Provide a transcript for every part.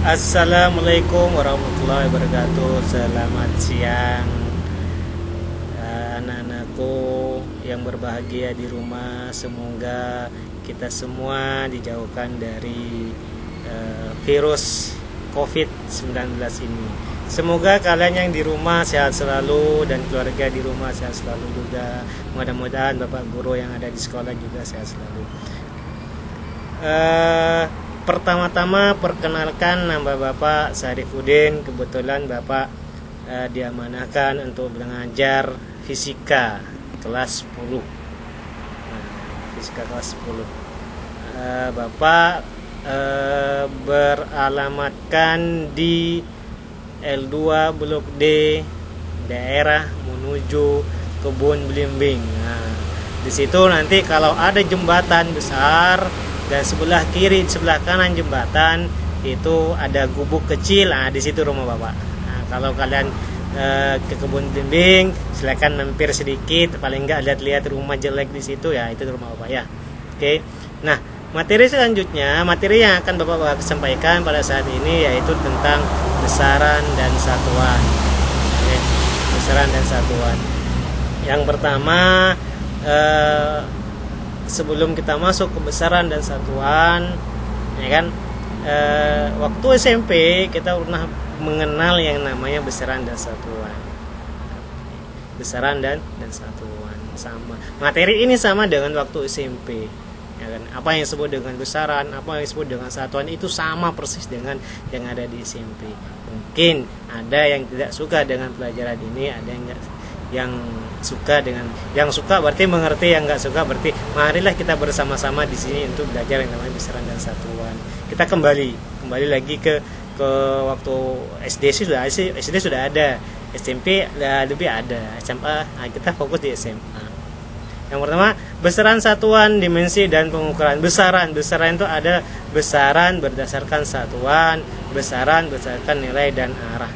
Assalamualaikum warahmatullahi wabarakatuh. Selamat siang, anak-anakku yang berbahagia di rumah. Semoga kita semua dijauhkan dari virus COVID-19 ini. Semoga kalian yang di rumah sehat selalu dan keluarga di rumah sehat selalu juga. Mudah-mudahan Bapak Guru yang ada di sekolah juga sehat selalu. Pertama-tama perkenalkan, nama Bapak Syarifuddin. Kebetulan Bapak diamanahkan untuk mengajar fisika kelas 10. Fisika kelas 10. Bapak beralamatkan di L2 Blok D, daerah menuju Kebun Belimbing. Nah, di situ nanti kalau ada jembatan besar dan sebelah kiri, sebelah kanan jembatan itu ada gubuk kecil. Nah, di situ rumah Bapak. Nah, kalau kalian ke Kebun Belimbing, silakan mampir sedikit, paling enggak lihat-lihat rumah jelek di situ ya, itu rumah Bapak ya. Oke. Nah, materi selanjutnya, materi yang akan Bapak sampaikan pada saat ini yaitu tentang besaran dan satuan. Oke. Besaran dan satuan. Yang pertama, sebelum kita masuk ke besaran dan satuan, ya kan, waktu SMP kita pernah mengenal yang namanya besaran dan satuan. Besaran dan satuan sama. Materi ini sama dengan waktu SMP. Ya kan? Apa yang disebut dengan besaran, apa yang disebut dengan satuan itu sama persis dengan yang ada di SMP. Mungkin ada yang tidak suka dengan pelajaran ini, ada yang suka dengan, yang suka berarti mengerti, yang nggak suka berarti marilah kita bersama-sama di sini untuk belajar yang namanya besaran dan satuan. Kita kembali lagi ke waktu SD sudah ada, SMP lebih ada, SMA. Nah, kita fokus di SMA. Yang pertama, besaran satuan, dimensi dan pengukuran. Besaran itu ada besaran berdasarkan satuan, besaran berdasarkan nilai dan arah.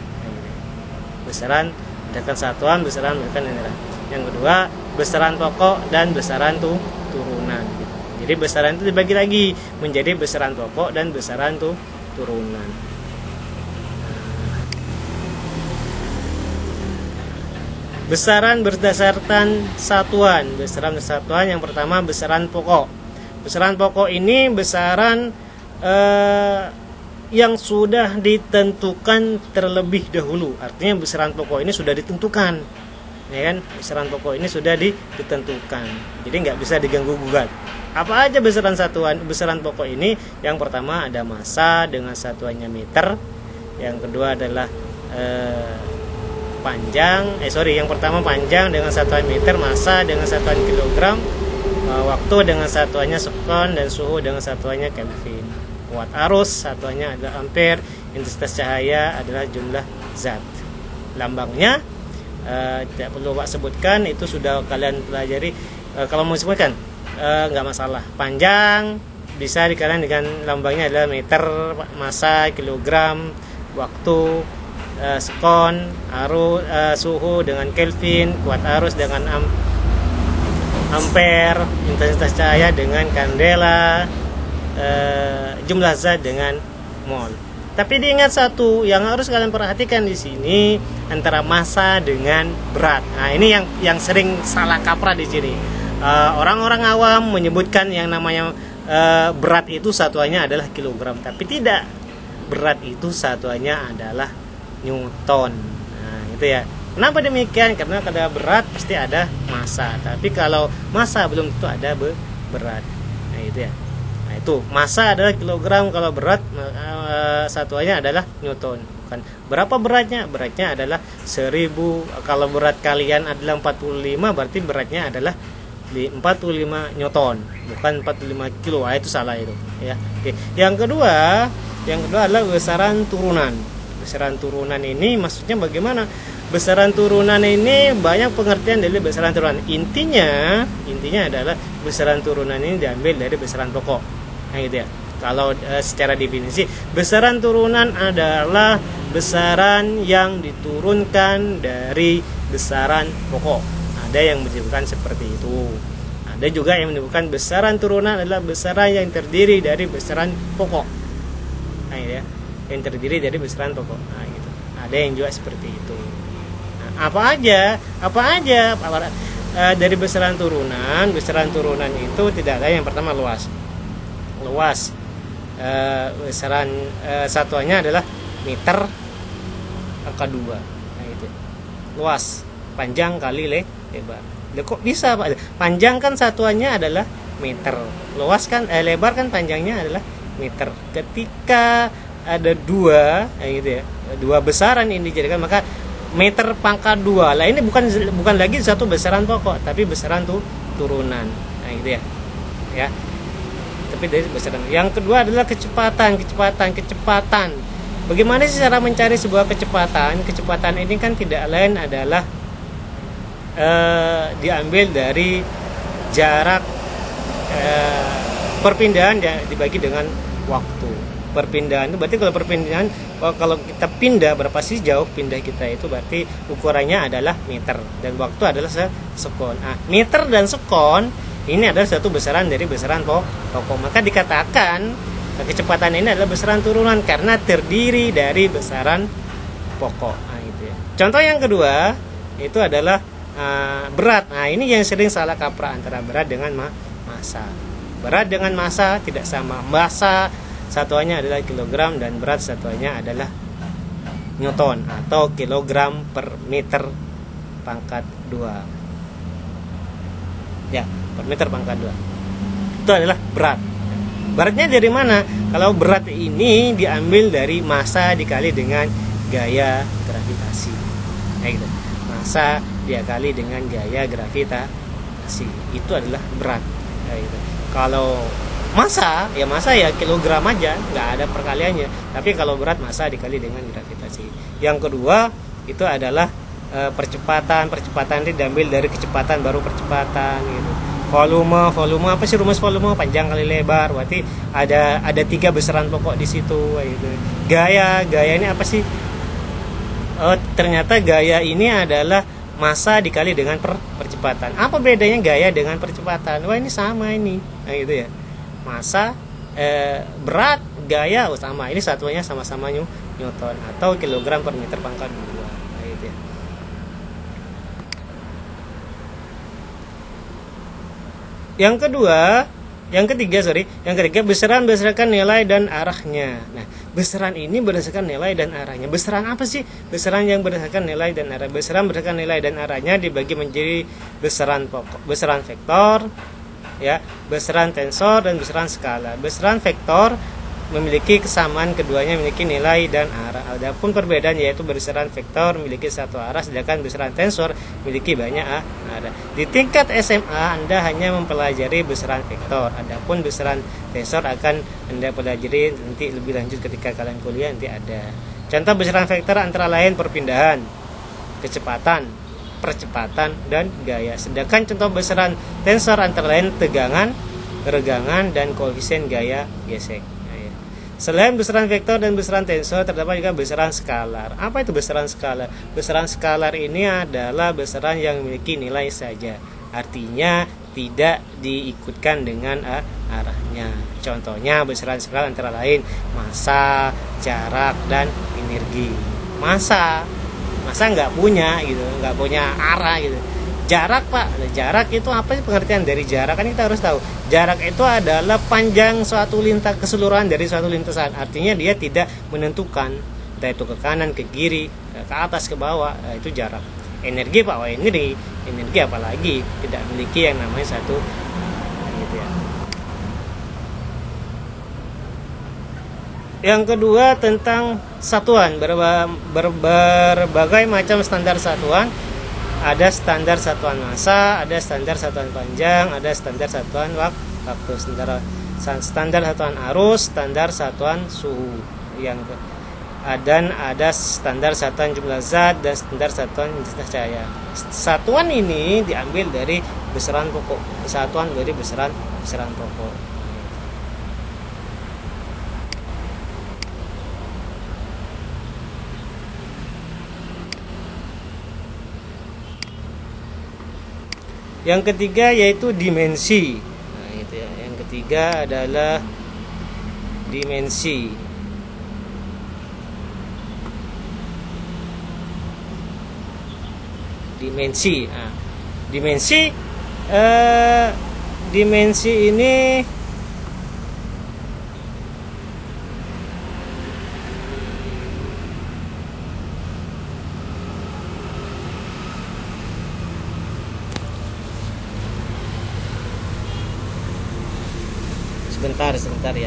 Besaran berdasarkan satuan, besaran berdasarkan nilai dan arah. Yang kedua, besaran pokok dan besaran turunan. Jadi besaran itu dibagi lagi menjadi besaran pokok dan besaran turunan. Besaran berdasarkan satuan. Besaran satuan yang pertama besaran pokok. Besaran pokok ini besaran yang sudah ditentukan terlebih dahulu. Artinya besaran pokok ini sudah ditentukan, ya kan? Besaran pokok ini sudah ditentukan. Jadi nggak bisa diganggu gugat. Apa aja besaran satuan, besaran pokok ini? Yang pertama ada massa dengan satuannya meter. Yang kedua adalah yang pertama panjang dengan satuan meter, massa dengan satuan kilogram, waktu dengan satuannya sekon, dan suhu dengan satuannya Kelvin. Watt arus satuannya adalah ampere, intensitas cahaya adalah jumlah zat. Lambangnya tidak perlu Pak sebutkan, itu sudah kalian pelajari. Kalau mau sebutkan nggak masalah. Panjang bisa dikalian dengan lambangnya adalah meter, massa kilogram, waktu sekon, arus, suhu dengan Kelvin, kuat arus dengan ampere, intensitas cahaya dengan kandela, jumlah zat dengan mol. Tapi diingat satu yang harus kalian perhatikan di sini, antara massa dengan berat. Nah, ini yang sering salah kaprah di sini. Orang-orang awam menyebutkan yang namanya berat itu satuannya adalah kilogram, tapi tidak. Berat itu satuannya adalah Newton. Nah, gitu ya. Kenapa demikian? Karena kalau berat pasti ada massa. Tapi kalau massa belum tentu ada berat. Nah, itu ya. Nah, itu massa adalah kilogram, kalau berat satuannya adalah Newton. Bukan berapa beratnya? Beratnya adalah 1000. Kalau berat kalian adalah 45, berarti beratnya adalah 45 Newton, bukan 45 kilo. Itu salah itu, ya. Oke. Yang kedua adalah besaran turunan. Besaran turunan ini maksudnya bagaimana? Besaran turunan ini banyak pengertian dari besaran turunan. Intinya adalah besaran turunan ini diambil dari besaran pokok. Nah, gitu ya. Kalau secara definisi, besaran turunan adalah besaran yang diturunkan dari besaran pokok. Ada yang menyebutkan seperti itu. Ada juga yang menyebutkan besaran turunan adalah besaran yang terdiri dari besaran pokok. Nah, gitu ya. yang terdiri dari besaran pokok. Nah, gitu. Ada yang juga seperti itu. Nah, apa aja dari besaran turunan itu tidak ada. Yang pertama luas. Besaran satuannya adalah meter pangkat 2. Nah, gitu. Luas, panjang kali lebar. Kok bisa Pak? Panjang kan satuannya adalah meter, luas kan lebar kan panjangnya adalah meter. Ketika ada dua, gitu ya, dua besaran ini dijadikan, maka meter pangkat 2 lah, ini bukan lagi satu besaran pokok, tapi besaran turunan. Nah, gitu ya. Tapi dari besaran. Yang kedua adalah kecepatan. Bagaimana sih cara mencari sebuah kecepatan? Kecepatan ini kan tidak lain adalah diambil dari jarak perpindahan dibagi dengan waktu. Perpindahan itu berarti kalau kita pindah berapa sih jauh pindah kita itu, berarti ukurannya adalah meter dan waktu adalah sekon. Meter dan sekon ini adalah satu besaran dari besaran pokok. Maka dikatakan kecepatan ini adalah besaran turunan karena terdiri dari besaran pokok. Gitu ya. Contoh yang kedua itu adalah berat. Ini yang sering salah kaprah antara berat dengan massa. Berat dengan massa tidak sama. Massa satuannya adalah kilogram dan berat satuannya adalah newton atau kilogram per meter pangkat 2. Ya, per meter pangkat 2. Itu adalah berat. Beratnya dari mana? Kalau berat ini diambil dari massa dikali dengan gaya gravitasi. Gitu. Massa dikali dengan gaya gravitasi, itu adalah berat. Gitu. Kalau massa ya kilogram aja, nggak ada perkaliannya. Tapi kalau berat massa dikali dengan gravitasi. Yang kedua itu adalah percepatan ini diambil dari kecepatan baru percepatan. Gitu. Volume apa sih rumus volume? Panjang kali lebar, berarti ada 3 besaran pokok di situ. Gitu. Gaya ini apa sih? Ternyata gaya ini adalah massa dikali dengan percepatan. Apa bedanya gaya dengan percepatan? Wah, ini sama ini. Nah, gitu ya. Massa, berat, gaya sama. Ini satuannya sama-sama newton atau kilogram per meter pangkat 2. Nah, gitu ya. Yang ketiga besaran berdasarkan nilai dan arahnya. Nah, besaran ini berdasarkan nilai dan arahnya. Besaran apa sih? Besaran yang berdasarkan nilai dan arah. Besaran berdasarkan nilai dan arahnya dibagi menjadi besaran pokok, besaran vektor, ya, besaran tensor dan besaran skala. Besaran vektor memiliki kesamaan, keduanya memiliki nilai dan arah. Adapun perbedaan yaitu besaran vektor memiliki satu arah, sedangkan besaran tensor memiliki banyak arah. Di tingkat SMA Anda hanya mempelajari besaran vektor, adapun besaran tensor akan Anda pelajari nanti lebih lanjut ketika kalian kuliah, nanti ada. Contoh besaran vektor antara lain perpindahan, kecepatan, percepatan, dan gaya. Sedangkan contoh besaran tensor antara lain tegangan, regangan, dan koefisien gaya gesek. Selain besaran vektor dan besaran tensor, terdapat juga besaran skalar. Apa itu besaran skalar? Besaran skalar ini adalah besaran yang memiliki nilai saja. Artinya tidak diikutkan dengan arahnya. Contohnya besaran skalar antara lain massa, jarak, dan energi. Massa nggak punya gitu, nggak punya arah gitu. Jarak Pak, jarak itu apa sih pengertian dari jarak? Kan kita harus tahu. Jarak itu adalah panjang suatu keseluruhan dari suatu lintasan. Artinya dia tidak menentukan, entah itu ke kanan, ke kiri, ke atas, ke bawah. Itu jarak. Energi Pak, energi apalagi tidak memiliki yang namanya satu gitu ya. Yang kedua tentang satuan, berbagai macam standar satuan. Ada standar satuan massa, ada standar satuan panjang, ada standar satuan waktu, standar satuan arus, standar satuan suhu, dan ada standar satuan jumlah zat dan standar satuan intensitas cahaya. Satuan ini diambil dari besaran pokok, satuan dari besaran pokok. Yang ketiga yaitu dimensi. Nah, itu ya. Yang ketiga adalah dimensi. dimensi. Nah, dimensi ini sebentar ya.